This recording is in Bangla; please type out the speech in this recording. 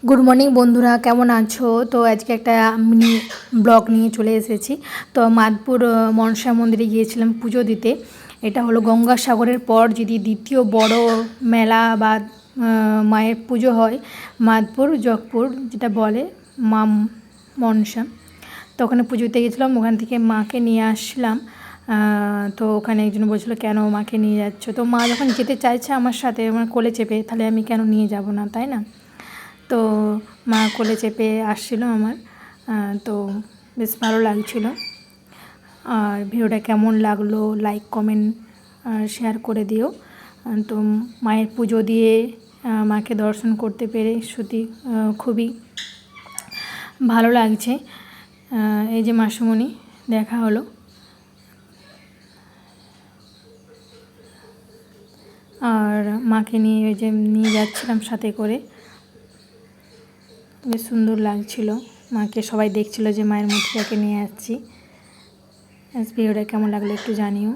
গুড মর্নিং বন্ধুরা, কেমন আছো? তো আজকে একটা মিনি ব্লগ নিয়ে চলে এসেছি। তো মাদপুর মনসা মন্দিরে গিয়েছিলাম পুজো দিতে। এটা হলো গঙ্গাসাগরের পর যদি দ্বিতীয় বড় মেলা বা মায়ের পুজো হয় মাদপুর জগপুর, যেটা বলে মা মনসা। তো ওখানে পুজো দিতে গেছিলাম, ওখান থেকে মাকে নিয়ে আসলাম। তো ওখানে একজন বলছিল কেন মাকে নিয়ে যাচ্ছ? তো মা যখন যেতে চাইছে আমার সাথে, আমার কোলে চেপে, তাহলে আমি কেন নিয়ে যাব না, তাই না? তো মা কোলে চেপে আসছিল আমার। তো বেশ ভালো লাগছিল। আর ভিডিওটা কেমন লাগলো লাইক কমেন্ট শেয়ার করে দিও। তো মায়ের পুজো দিয়ে মাকে দর্শন করতে পেরে সত্যি খুবই ভালো লাগছে। এই যে মাসিমণি দেখা হলো, আর মাকে নিয়ে ওই যে নিয়ে যাচ্ছিলাম সাথে করে, বেশ সুন্দর লাগছিল। মাকে সবাই দেখছিল যে মায়ের মূর্তিটাকে নিয়ে আসছি। ভিডিওটা কেমন লাগলো একটু জানিও।